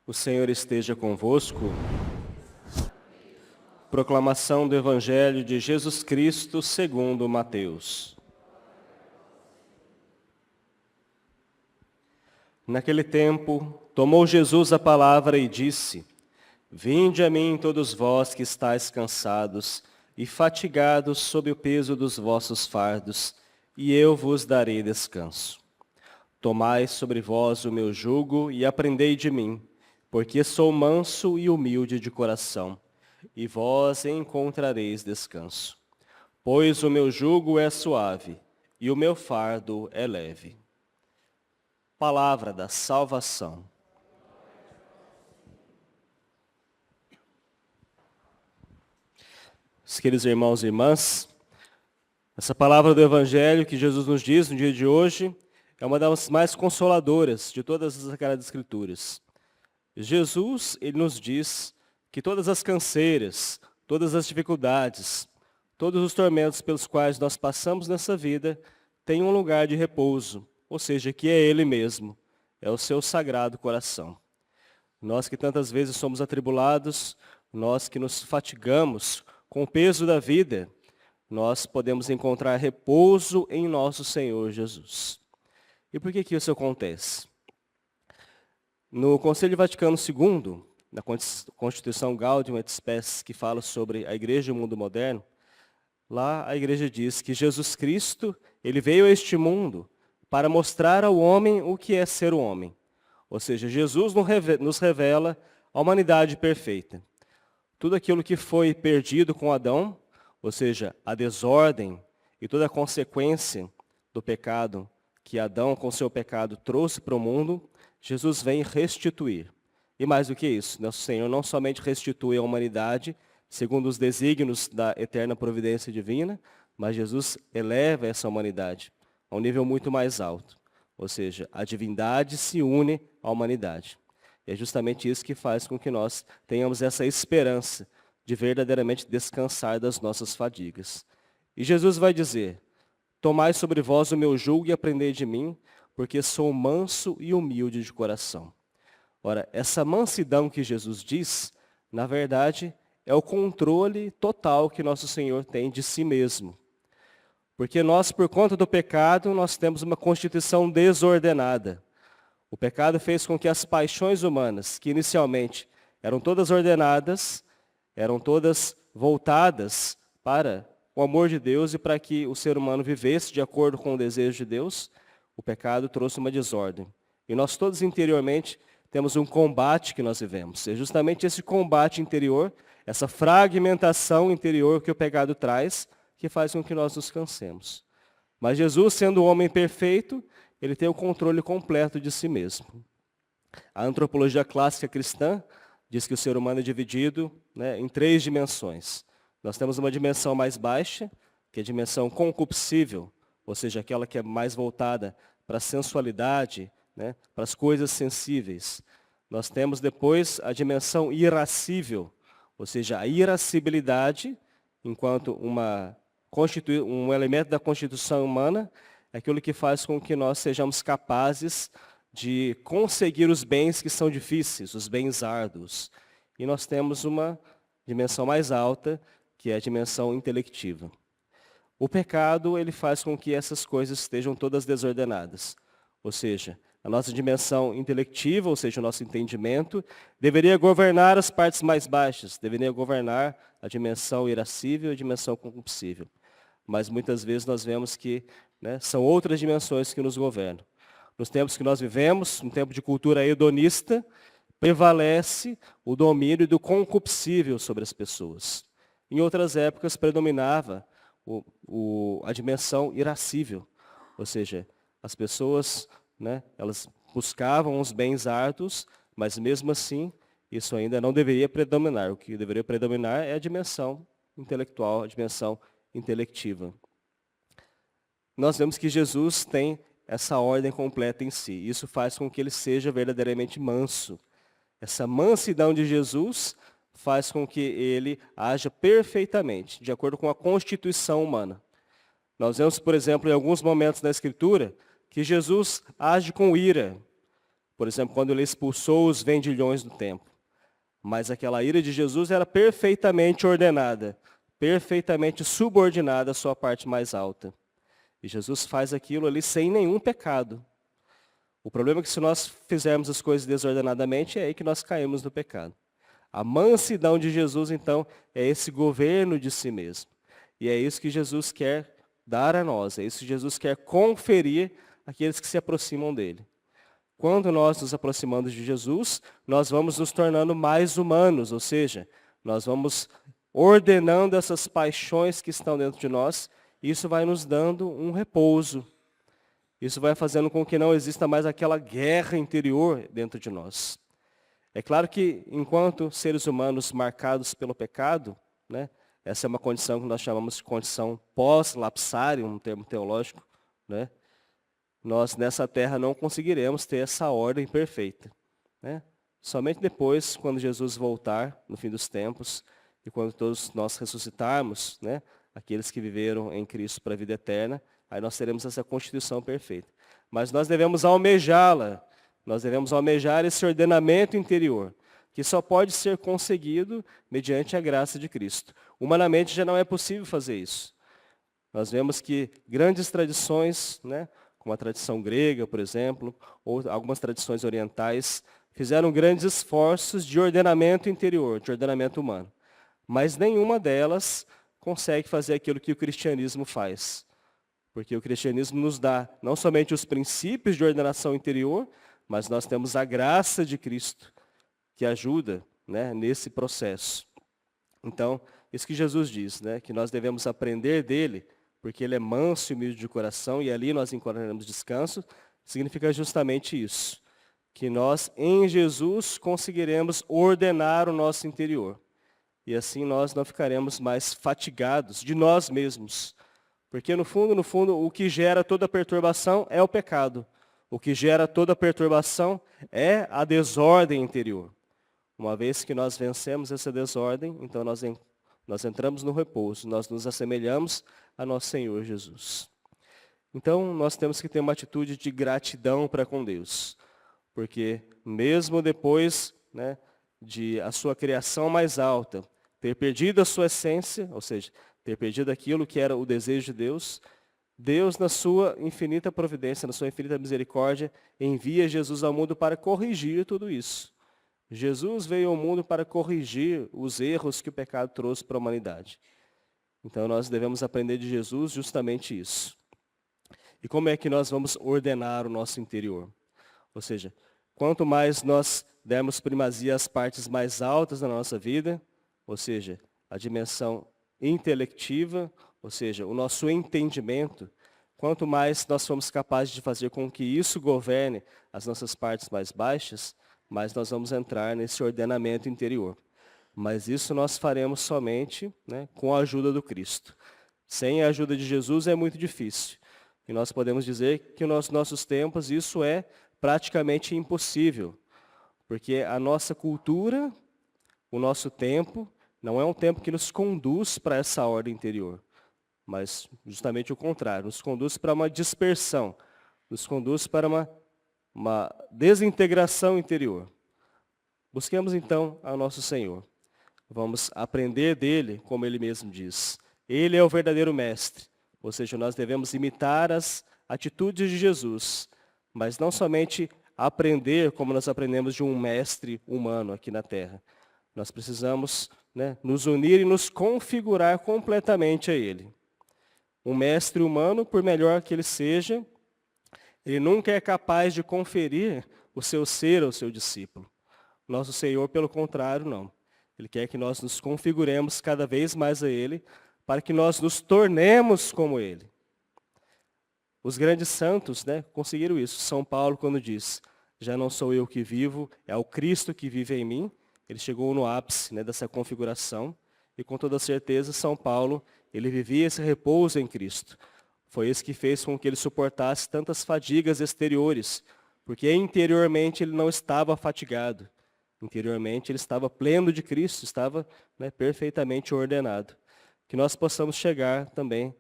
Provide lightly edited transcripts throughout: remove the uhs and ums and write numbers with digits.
O Senhor esteja convosco. Proclamação do Evangelho de Jesus Cristo segundo Mateus. Naquele tempo, tomou Jesus a palavra e disse: Vinde a mim todos vós que estáis cansados e fatigados sob o peso dos vossos fardos, e eu vos darei descanso. Tomai sobre vós o meu jugo e aprendei de mim, porque sou manso e humilde de coração, e vós encontrareis descanso. Pois o meu jugo é suave, e o meu fardo é leve. Palavra da salvação. Queridos irmãos e irmãs, essa palavra do Evangelho que Jesus nos diz no dia de hoje é uma das mais consoladoras de todas as Sagradas Escrituras. Jesus, ele nos diz que todas as canseiras, todas as dificuldades, todos os tormentos pelos quais nós passamos nessa vida têm um lugar de repouso, ou seja, que é Ele mesmo, é o seu sagrado coração. Nós que tantas vezes somos atribulados, nós que nos fatigamos com o peso da vida, nós podemos encontrar repouso em nosso Senhor Jesus. E por que isso acontece? No Concílio Vaticano II, na Constituição Gaudium et Spes, que fala sobre a Igreja e o mundo moderno, lá a Igreja diz que Jesus Cristo, ele veio a este mundo para mostrar ao homem o que é ser o homem. Ou seja, Jesus nos revela a humanidade perfeita. Tudo aquilo que foi perdido com Adão, ou seja, a desordem e toda a consequência do pecado que Adão, com seu pecado, trouxe para o mundo, Jesus vem restituir. E mais do que isso, nosso Senhor não somente restitui a humanidade, segundo os desígnios da eterna providência divina, mas Jesus eleva essa humanidade a um nível muito mais alto. Ou seja, a divindade se une à humanidade. E é justamente isso que faz com que nós tenhamos essa esperança de verdadeiramente descansar das nossas fadigas. E Jesus vai dizer: Tomai sobre vós o meu jugo e aprendei de mim, porque sou manso e humilde de coração. Ora, essa mansidão que Jesus diz, na verdade, é o controle total que nosso Senhor tem de si mesmo. Porque nós, por conta do pecado, nós temos uma constituição desordenada. O pecado fez com que as paixões humanas, que inicialmente eram todas ordenadas, eram todas voltadas para o amor de Deus e para que o ser humano vivesse de acordo com o desejo de Deus, o pecado trouxe uma desordem. E nós todos interiormente temos um combate que nós vivemos. É justamente esse combate interior, essa fragmentação interior que o pecado traz, que faz com que nós nos cansemos. Mas Jesus, sendo o homem perfeito, ele tem o controle completo de si mesmo. A antropologia clássica cristã diz que o ser humano é dividido, em 3 dimensões. Nós temos uma dimensão mais baixa, que é a dimensão concupiscível, ou seja, aquela que é mais voltada para a sensualidade, para as coisas sensíveis. Nós temos depois a dimensão irascível, ou seja, a irascibilidade, enquanto um elemento da constituição humana, é aquilo que faz com que nós sejamos capazes de conseguir os bens que são difíceis, os bens árduos. E nós temos uma dimensão mais alta, que é a dimensão intelectiva. O pecado, ele faz com que essas coisas estejam todas desordenadas. Ou seja, a nossa dimensão intelectiva, ou seja, o nosso entendimento, deveria governar as partes mais baixas, deveria governar a dimensão irascível e a dimensão concupiscível. Mas muitas vezes nós vemos que são outras dimensões que nos governam. Nos tempos que nós vivemos, um tempo de cultura hedonista, prevalece o domínio do concupiscível sobre as pessoas. Em outras épocas predominava a dimensão irascível, ou seja, as pessoas, elas buscavam os bens árduos, mas mesmo assim, isso ainda não deveria predominar. O que deveria predominar é a dimensão intelectual, a dimensão intelectiva. nós vemos que Jesus tem essa ordem completa em si. Isso faz com que ele seja verdadeiramente manso. Essa mansidão de Jesus faz com que ele haja perfeitamente, de acordo com a constituição humana. Nós vemos, por exemplo, em alguns momentos da Escritura, que Jesus age com ira. Por exemplo, quando ele expulsou os vendilhões do templo. Mas aquela ira de Jesus era perfeitamente ordenada, perfeitamente subordinada à sua parte mais alta. E Jesus faz aquilo ali sem nenhum pecado. O problema é que se nós fizermos as coisas desordenadamente, é aí que nós caímos no pecado. A mansidão de Jesus, então, é esse governo de si mesmo. E é isso que Jesus quer dar a nós, é isso que Jesus quer conferir àqueles que se aproximam dele. Quando nós nos aproximamos de Jesus, nós vamos nos tornando mais humanos, ou seja, nós vamos ordenando essas paixões que estão dentro de nós, e isso vai nos dando um repouso. Isso vai fazendo com que não exista mais aquela guerra interior dentro de nós. É claro que, enquanto seres humanos marcados pelo pecado, né, essa é uma condição que nós chamamos de condição pós-lapsária, um termo teológico, né, nós nessa terra não conseguiremos ter essa ordem perfeita. Né? Somente depois, quando Jesus voltar, no fim dos tempos, e quando todos nós ressuscitarmos, né, aqueles que viveram em Cristo para a vida eterna, aí nós teremos essa constituição perfeita. Mas nós devemos almejá-la, nós devemos almejar esse ordenamento interior, que só pode ser conseguido mediante a graça de Cristo. Humanamente já não é possível fazer isso. Nós vemos que grandes tradições, né, como a tradição grega, por exemplo, ou algumas tradições orientais, fizeram grandes esforços de ordenamento interior, de ordenamento humano. Mas nenhuma delas consegue fazer aquilo que o cristianismo faz. Porque o cristianismo nos dá não somente os princípios de ordenação interior, mas nós temos a graça de Cristo, que ajuda, né, nesse processo. Então, isso que Jesus diz, né, que nós devemos aprender dele, porque ele é manso e humilde de coração, e ali nós encontraremos descanso, significa justamente isso. Que nós, em Jesus, conseguiremos ordenar o nosso interior. E assim nós não ficaremos mais fatigados de nós mesmos. Porque no fundo, o que gera toda perturbação é o pecado. O que gera toda perturbação é a desordem interior. Uma vez que nós vencemos essa desordem, então nós entramos no repouso, nós nos assemelhamos a nosso Senhor Jesus. Então, nós temos que ter uma atitude de gratidão para com Deus. Porque mesmo depois, né, de a sua criação mais alta, ter perdido a sua essência, ou seja, ter perdido aquilo que era o desejo de Deus, Deus, na sua infinita providência, na sua infinita misericórdia, envia Jesus ao mundo para corrigir tudo isso. Jesus veio ao mundo para corrigir os erros que o pecado trouxe para a humanidade. Então nós devemos aprender de Jesus justamente isso. E como é que nós vamos ordenar o nosso interior? Ou seja, quanto mais nós dermos primazia às partes mais altas da nossa vida, ou seja, a dimensão intelectiva, ou seja, o nosso entendimento, quanto mais nós formos capazes de fazer com que isso governe as nossas partes mais baixas, mais nós vamos entrar nesse ordenamento interior. Mas isso nós faremos somente, né, com a ajuda do Cristo. Sem a ajuda de Jesus é muito difícil. E nós podemos dizer que nos nossos tempos isso é praticamente impossível. Porque a nossa cultura, o nosso tempo, não é um tempo que nos conduz para essa ordem interior. Mas justamente o contrário, nos conduz para uma dispersão, nos conduz para uma desintegração interior. Busquemos então ao nosso Senhor. Vamos aprender dele, como ele mesmo diz. Ele é o verdadeiro mestre, ou seja, nós devemos imitar as atitudes de Jesus, mas não somente aprender como nós aprendemos de um mestre humano aqui na terra. Nós precisamos, né, nos unir e nos configurar completamente a ele. Um mestre humano, por melhor que ele seja, ele nunca é capaz de conferir o seu ser ao seu discípulo. Nosso Senhor, pelo contrário, não. Ele quer que nós nos configuremos cada vez mais a ele, para que nós nos tornemos como ele. Os grandes santos, né, conseguiram isso. São Paulo, quando diz, já não sou eu que vivo, é o Cristo que vive em mim. Ele chegou no ápice, né, dessa configuração. E com toda certeza, São Paulo, ele vivia esse repouso em Cristo. Foi isso que fez com que ele suportasse tantas fadigas exteriores, porque interiormente ele não estava fatigado. Interiormente ele estava pleno de Cristo, estava, né, perfeitamente ordenado. Que nós possamos chegar também,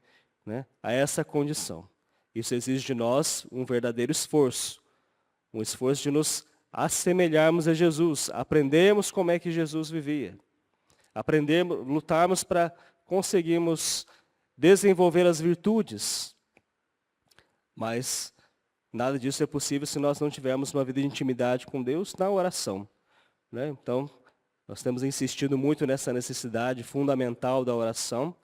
né, a essa condição. Isso exige de nós um verdadeiro esforço, um esforço de nos assemelharmos a Jesus, aprendermos como é que Jesus vivia, aprendermos, lutarmos para conseguirmos desenvolver as virtudes, mas nada disso é possível se nós não tivermos uma vida de intimidade com Deus na oração, né? Então, nós temos insistido muito nessa necessidade fundamental da oração,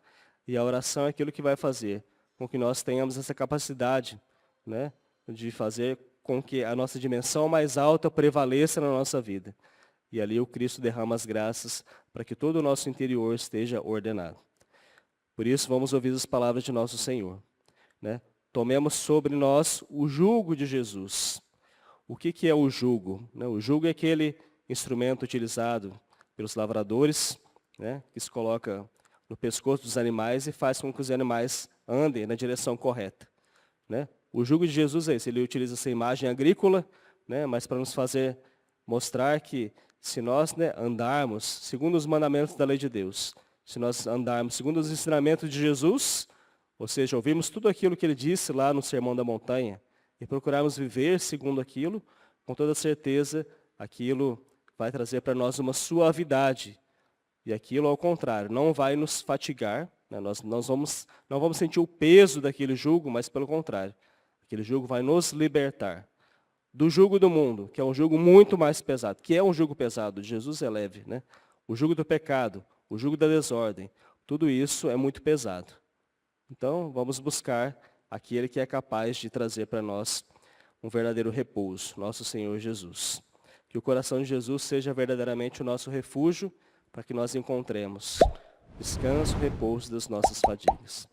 e a oração é aquilo que vai fazer com que nós tenhamos essa capacidade, né, de fazer com que a nossa dimensão mais alta prevaleça na nossa vida. E ali o Cristo derrama as graças para que todo o nosso interior esteja ordenado. Por isso, vamos ouvir as palavras de nosso Senhor, né? Tomemos sobre nós o jugo de Jesus. O que é o jugo? O jugo é aquele instrumento utilizado pelos lavradores, né, que se coloca no pescoço dos animais e faz com que os animais andem na direção correta, né? O jugo de Jesus é esse, ele utiliza essa imagem agrícola, né, mas para nos fazer mostrar que se nós, né, andarmos segundo os mandamentos da lei de Deus, se nós andarmos segundo os ensinamentos de Jesus, ou seja, ouvirmos tudo aquilo que ele disse lá no Sermão da Montanha e procurarmos viver segundo aquilo, com toda certeza aquilo vai trazer para nós uma suavidade. E aquilo, ao contrário, não vai nos fatigar, né? Nós não vamos sentir o peso daquele jugo, mas pelo contrário, aquele jugo vai nos libertar do jugo do mundo, que é um jugo muito mais pesado, que é um jugo pesado, Jesus é leve, né? O jugo do pecado, o jugo da desordem, tudo isso é muito pesado. Então, vamos buscar aquele que é capaz de trazer para nós um verdadeiro repouso, nosso Senhor Jesus. Que o coração de Jesus seja verdadeiramente o nosso refúgio, para que nós encontremos descanso, repouso das nossas fadigas.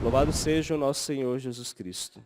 Louvado seja o nosso Senhor Jesus Cristo.